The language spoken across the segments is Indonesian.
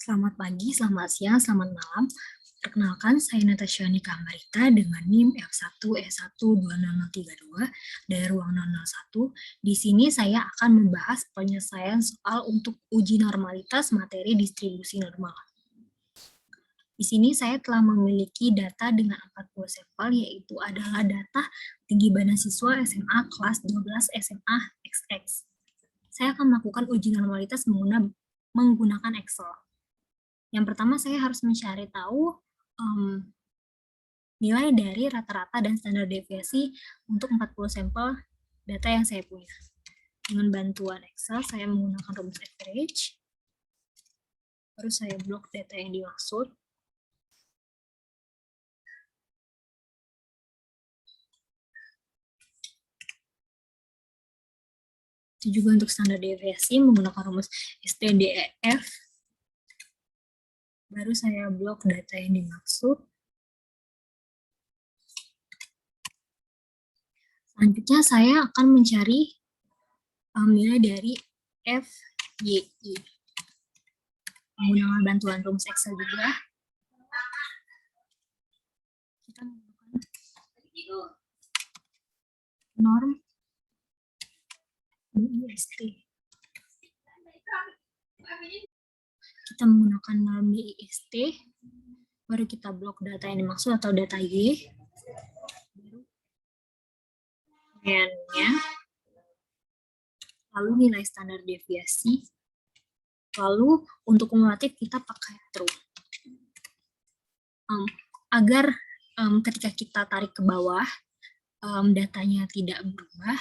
Selamat pagi, selamat siang, selamat malam. Perkenalkan, saya Natasha Nika Marita dengan NIM F1E12032 dari ruang 001. Di sini saya akan membahas penyelesaian soal untuk uji normalitas materi distribusi normal. Di sini saya telah memiliki data dengan 40 sampel, yaitu adalah data tinggi badan siswa SMA kelas 12 SMA XX. Saya akan melakukan uji normalitas menggunakan Excel. Yang pertama saya harus mencari tahu nilai dari rata-rata dan standar deviasi untuk 40 sampel data yang saya punya. Dengan bantuan Excel, saya menggunakan rumus average. Baru saya blok data yang dimaksud. Itu juga untuk standar deviasi menggunakan rumus STDEF. Baru saya blok data yang dimaksud. Selanjutnya saya akan mencari nilai dari FYI. Menggunakan bantuan rumus Excel juga. Kita menggunakan norm BIST. Kita menggunakan norm BIST, baru kita blok data yang dimaksud atau data Y. N-nya, lalu nilai standar deviasi, lalu untuk kumulatif kita pakai true. Agar ketika kita tarik ke bawah, datanya tidak berubah,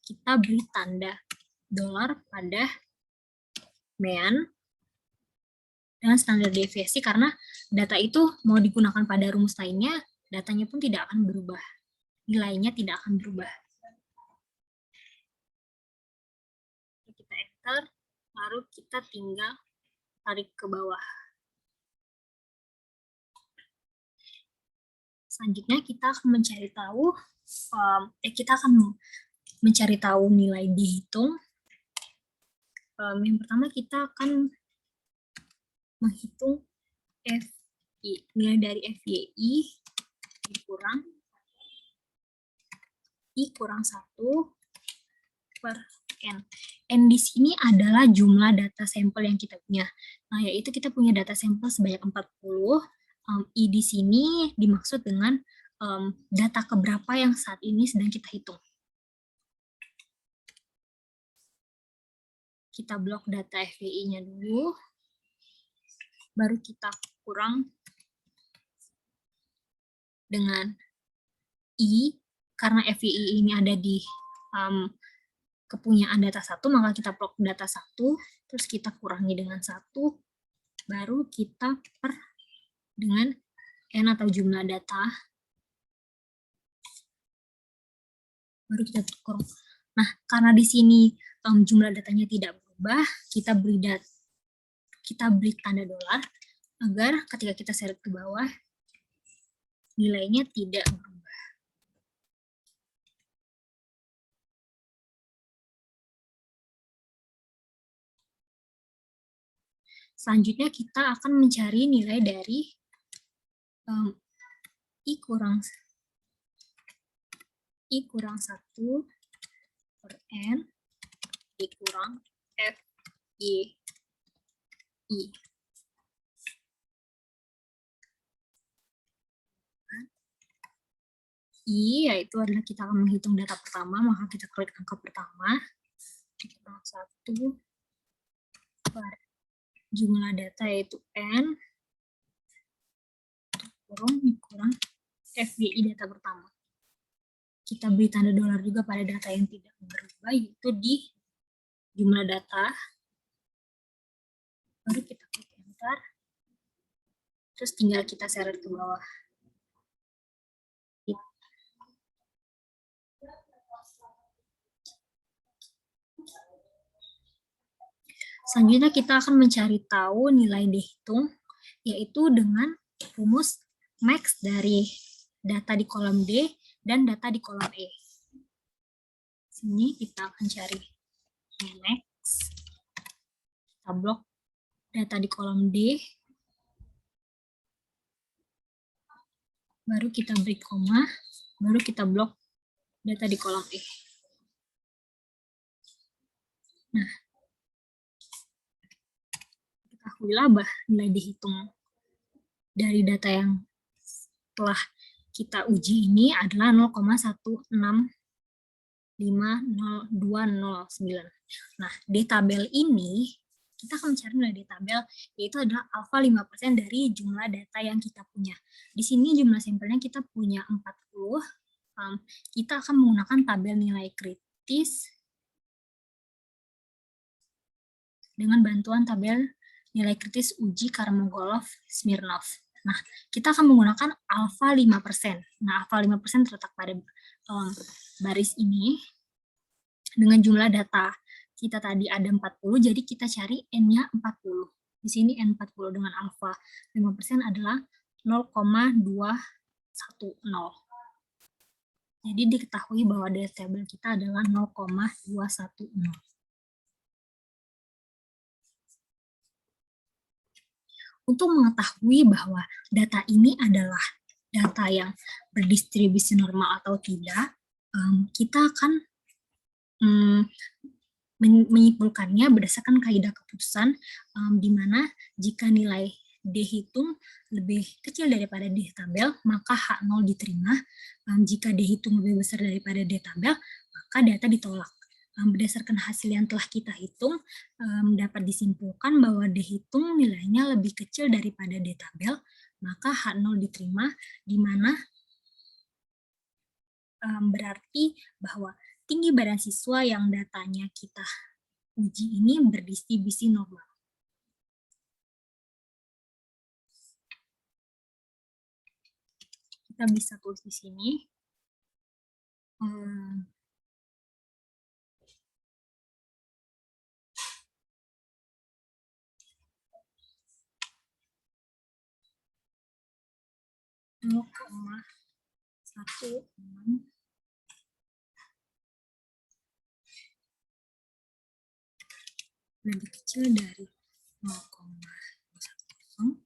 kita beri tanda dolar pada mean dengan standar deviasi, karena data itu mau digunakan pada rumus lainnya, datanya pun tidak akan berubah. Nilainya tidak akan berubah. Kita enter, lalu kita tinggal tarik ke bawah. Selanjutnya kita akan mencari tahu, nilai dihitung. Yang pertama kita akan menghitung nilai dari FYI dikurang I kurang 1 per N. N di sini adalah jumlah data sampel yang kita punya. Nah, yaitu kita punya data sampel sebanyak 40. I di sini dimaksud dengan data keberapa yang saat ini sedang kita hitung. Kita blok data FYI-nya dulu. Baru kita kurang dengan I, karena FYI ini ada di kepunyaan data 1, maka kita blok data 1, terus kita kurangi dengan 1, baru kita per dengan N atau jumlah data, baru kita kurang. Nah, karena di sini jumlah datanya tidak berubah, kita beri tanda dolar agar ketika kita seret ke bawah, nilainya tidak berubah. Selanjutnya kita akan mencari nilai dari I kurang 1 per N dikurang FYI. I yaitu adalah kita akan menghitung data pertama, maka kita klik angka pertama, dikurang 1 per jumlah data yaitu N dikurang FYI data pertama. Kita beri tanda dolar juga pada data yang tidak berubah, yaitu di jumlah data. Baru kita klik enter, terus tinggal kita seret ke bawah. Selanjutnya kita akan mencari tahu nilai dihitung, yaitu dengan rumus max dari data di kolom D dan data di kolom E. Sini kita akan cari max, kita blok data di kolom D, baru kita break koma, baru kita blok data di kolom E. Nah, ketahuilah bahwa nilai dihitung dari data yang telah kita uji ini adalah 0,1650209. Nah, di tabel ini kita akan mencari nilai di tabel, yaitu adalah alfa 5% dari jumlah data yang kita punya. Di sini jumlah sampelnya kita punya 40. Kita akan menggunakan tabel nilai kritis dengan bantuan tabel nilai kritis uji Karmogolov-Smirnov. Nah, kita akan menggunakan alfa 5%. Nah, alfa 5% terletak pada baris ini dengan jumlah data kita tadi ada 40, jadi kita cari N-nya 40. Di sini N40 dengan alfa 5% adalah 0,210. Jadi diketahui bahwa data tabel kita adalah 0,210. Untuk mengetahui bahwa data ini adalah data yang berdistribusi normal atau tidak, kita akan menyimpulkannya berdasarkan kaidah keputusan, di mana jika nilai D hitung lebih kecil daripada D tabel, maka H0 diterima. Jika D hitung lebih besar daripada D tabel, maka data ditolak. Berdasarkan hasil yang telah kita hitung, dapat disimpulkan bahwa D hitung nilainya lebih kecil daripada D tabel, maka H0 diterima, di mana berarti bahwa tinggi badan siswa yang datanya kita uji ini berdistribusi normal. Kita bisa tulis di sini. Lebih kecil dari 0,10.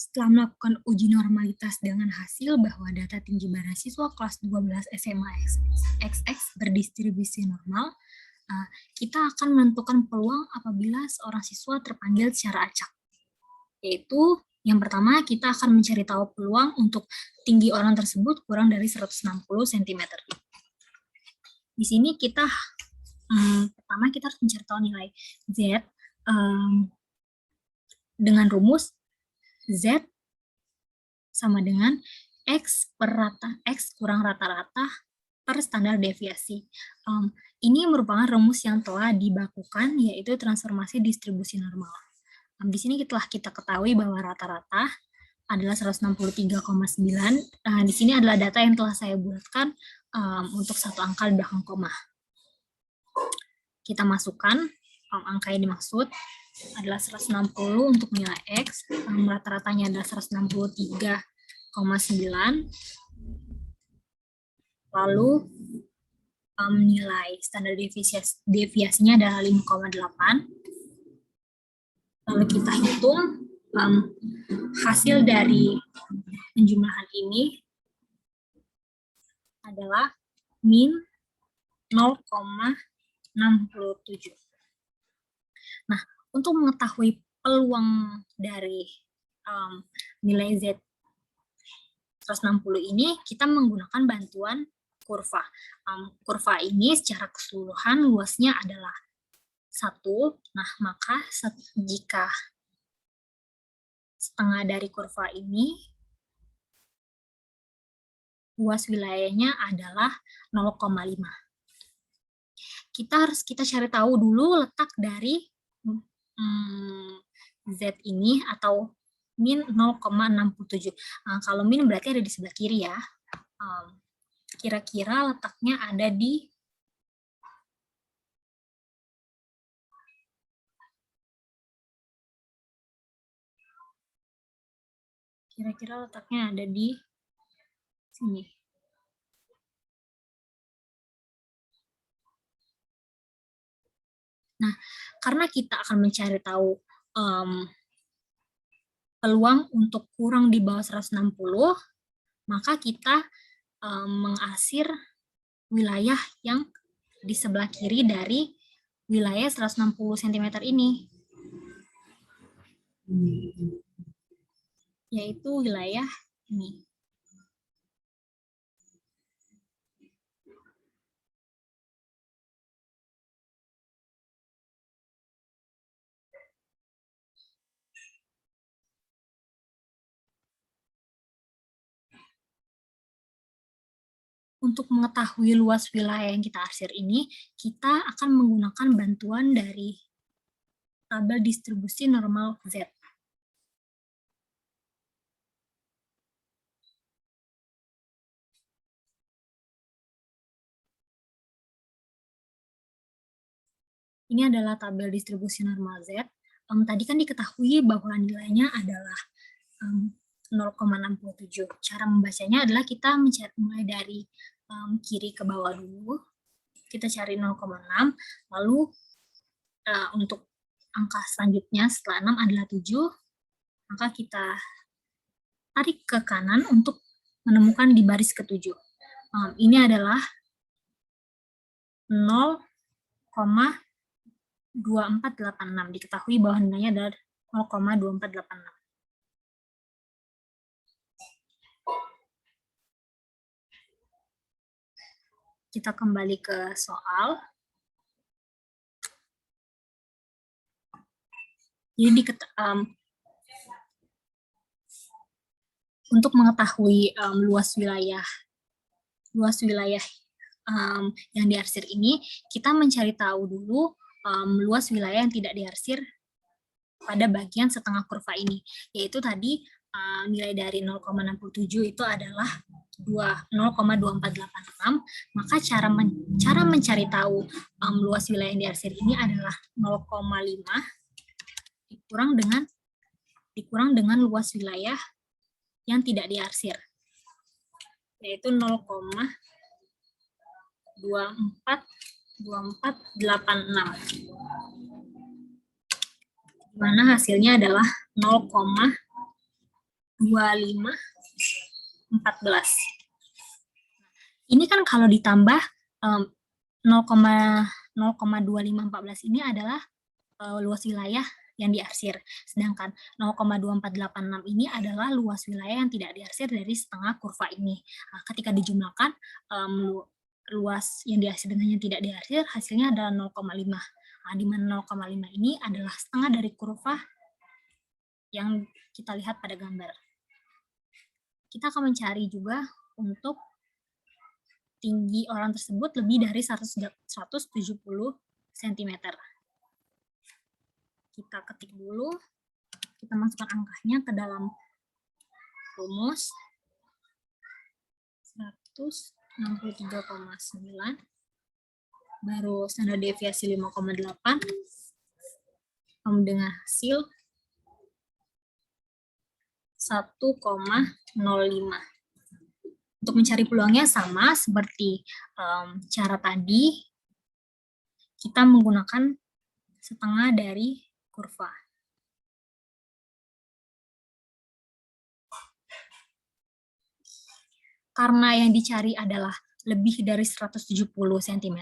Setelah melakukan uji normalitas dengan hasil bahwa data tinggi badan siswa kelas 12 SMA XX berdistribusi normal, kita akan menentukan peluang apabila seorang siswa terpanggil secara acak. Yaitu, yang pertama kita akan mencari tahu peluang untuk tinggi orang tersebut kurang dari 160 cm. Di sini kita, pertama kita harus mencari tahu nilai Z dengan rumus Z sama dengan X kurang rata-rata per standar deviasi. Ini merupakan rumus yang telah dibakukan, yaitu transformasi distribusi normal. Di sini telah kita ketahui bahwa rata-rata adalah 163,9. Di sini adalah data yang telah saya buatkan untuk satu angka di belakang koma. Kita masukkan angka yang dimaksud adalah 160 untuk nilai X, rata-ratanya adalah 163,9, lalu nilai standar deviasinya adalah 5,8, lalu kita hitung hasil dari penjumlahan ini adalah min 0,67. Nah, untuk mengetahui peluang dari nilai Z 160 ini, kita menggunakan bantuan kurva. Kurva ini secara keseluruhan luasnya adalah 1. Nah, maka jika setengah dari kurva ini, luas wilayahnya adalah 0,5. kita cari tahu dulu letak dari Z ini atau min 0,67. Kalau min berarti ada di sebelah kiri ya. Kira-kira letaknya ada di sini. Nah, karena kita akan mencari tahu peluang untuk kurang di bawah 160, maka kita mengarsir wilayah yang di sebelah kiri dari wilayah 160 cm ini, yaitu wilayah ini. Untuk mengetahui luas wilayah yang kita arsir ini, kita akan menggunakan bantuan dari tabel distribusi normal Z. Ini adalah tabel distribusi normal Z. Tadi kan diketahui bahwa nilainya adalah 0,67. Cara membacanya adalah kita mulai dari kiri ke bawah dulu. Kita cari 0,6, lalu untuk angka selanjutnya setelah 6 adalah 7, maka kita tarik ke kanan untuk menemukan di baris ke-7. Ini adalah 0,2486. Diketahui bahwa nilainya adalah 0,2486. Kita kembali ke soal. Jadi untuk mengetahui luas wilayah yang diarsir ini, kita mencari tahu dulu luas wilayah yang tidak diarsir pada bagian setengah kurva ini, yaitu tadi nilai dari 0,67 itu adalah 0,2486, maka cara mencari tahu luas wilayah yang diarsir ini adalah 0,5 dikurang dengan luas wilayah yang tidak diarsir, yaitu 0,2486, di mana hasilnya adalah 0,2514. Ini kan kalau ditambah 0,2514 ini adalah luas wilayah yang diarsir, sedangkan 0,2486 ini adalah luas wilayah yang tidak diarsir dari setengah kurva ini. Ketika dijumlahkan luas yang diarsir dengan yang tidak diarsir, hasilnya adalah 0,5. Di mana 0,5 ini adalah setengah dari kurva yang kita lihat pada gambar. Kita akan mencari juga untuk tinggi orang tersebut lebih dari 170 cm. Kita ketik dulu, kita masukkan angkanya ke dalam rumus 163,9, baru standar deviasi 5,8, dengan hasil 1,05. Untuk mencari peluangnya sama seperti cara tadi, kita menggunakan setengah dari kurva. Karena yang dicari adalah lebih dari 170 cm,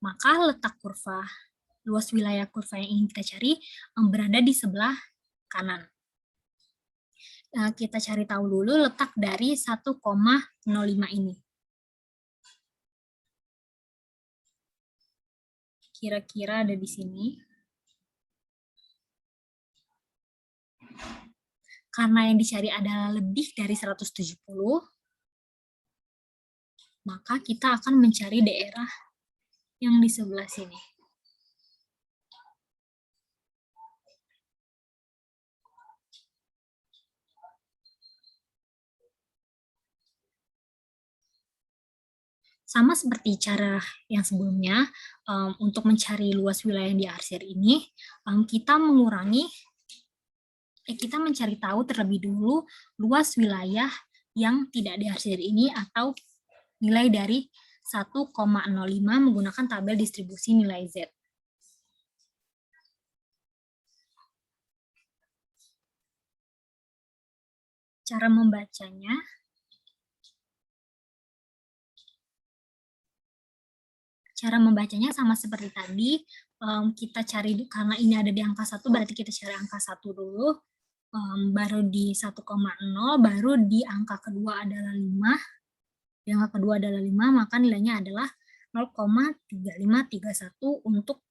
maka letak kurva, luas wilayah kurva yang ingin kita cari berada di sebelah kanan. Kita cari tahu dulu letak dari 1,05 ini. Kira-kira ada di sini. Karena yang dicari adalah lebih dari 170, maka kita akan mencari daerah yang di sebelah sini. Sama seperti cara yang sebelumnya, untuk mencari luas wilayah yang diarsir ini, kita mencari tahu terlebih dulu luas wilayah yang tidak diarsir ini atau nilai dari 1,05 menggunakan tabel distribusi nilai Z. Cara membacanya, sama seperti tadi, kita cari, karena ini ada di angka 1, berarti kita cari angka 1 dulu, baru di 1,0, baru di angka kedua adalah 5, di angka kedua adalah 5, maka nilainya adalah 0,3531 untuk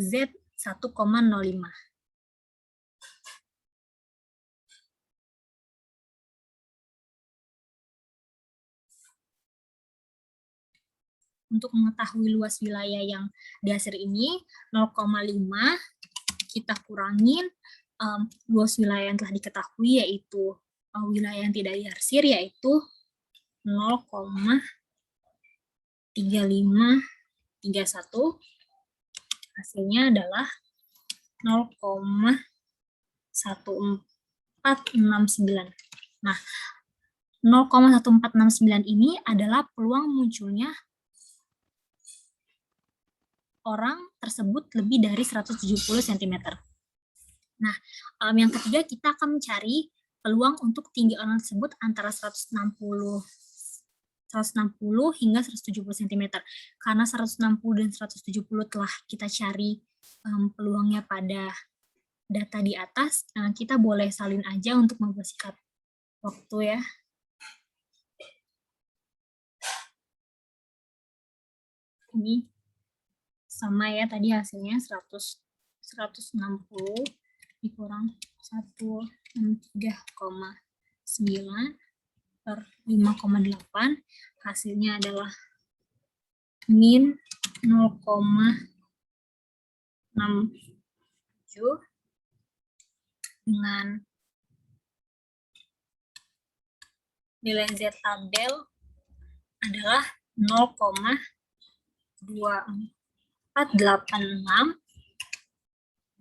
Z 1,05. Untuk mengetahui luas wilayah yang diarsir ini, 0,5 kita kurangin luas wilayah yang telah diketahui, yaitu wilayah yang tidak diarsir, yaitu 0,3531. Hasilnya adalah 0,1469. Nah, 0,1469 ini adalah peluang munculnya orang tersebut lebih dari 170 cm. Nah, yang ketiga kita akan mencari peluang untuk tinggi orang tersebut antara 160 hingga 170 cm. Karena 160 dan 170 telah kita cari peluangnya pada data di atas, kita boleh salin aja untuk mempersingkat waktu ya. Ini sama ya, tadi hasilnya 160 dikurang 163,9 per 5,8, hasilnya adalah min 0,67 dengan nilai Z tabel adalah 0,2486.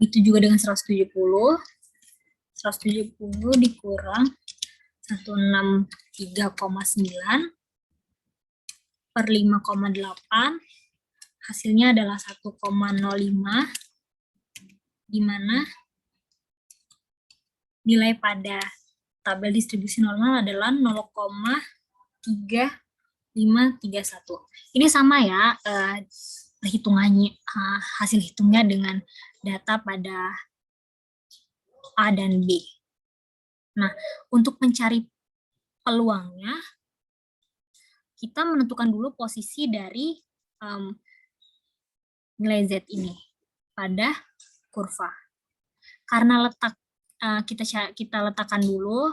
Itu juga dengan 170 dikurang 163,9 per 5,8, hasilnya adalah 1,05, di mana nilai pada tabel distribusi normal adalah 0,3531. Ini sama ya hitungannya, hasil hitungnya dengan data pada A dan B. Nah, untuk mencari peluangnya, kita menentukan dulu posisi dari nilai Z ini pada kurva. Karena letak kita letakkan dulu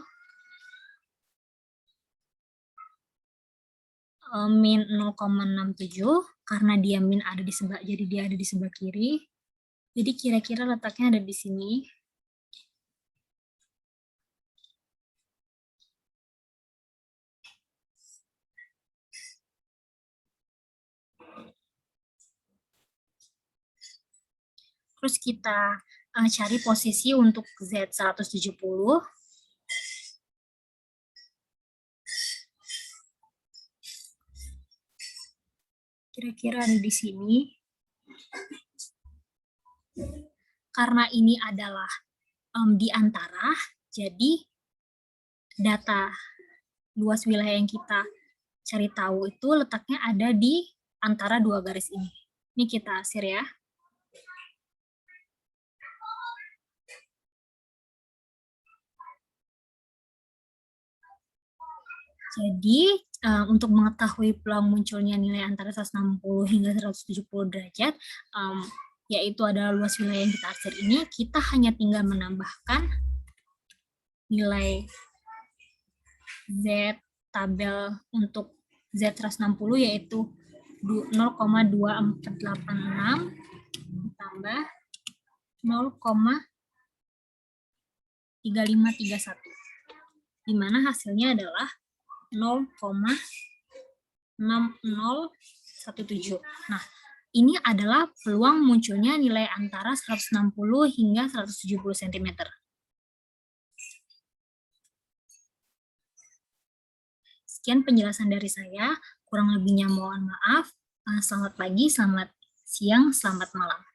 min 0,67, karena dia min ada di sebelah, jadi dia ada di sebelah kiri. Jadi kira-kira letaknya ada di sini. Terus kita cari posisi untuk Z 170. Kira-kira ada di sini. Karena ini adalah di antara, jadi data luas wilayah yang kita cari tahu itu letaknya ada di antara dua garis ini. Ini kita arsir ya. Jadi, untuk mengetahui peluang munculnya nilai antara 160 hingga 170 derajat, yaitu adalah luas wilayah yang kita arsir ini, kita hanya tinggal menambahkan nilai Z tabel untuk Z 160, yaitu 0,2486 ditambah 0,3531, di mana hasilnya adalah 0,6017. Nah, ini adalah peluang munculnya nilai antara 160 hingga 170 cm. Sekian penjelasan dari saya, kurang lebihnya mohon maaf. Selamat pagi, selamat siang, selamat malam.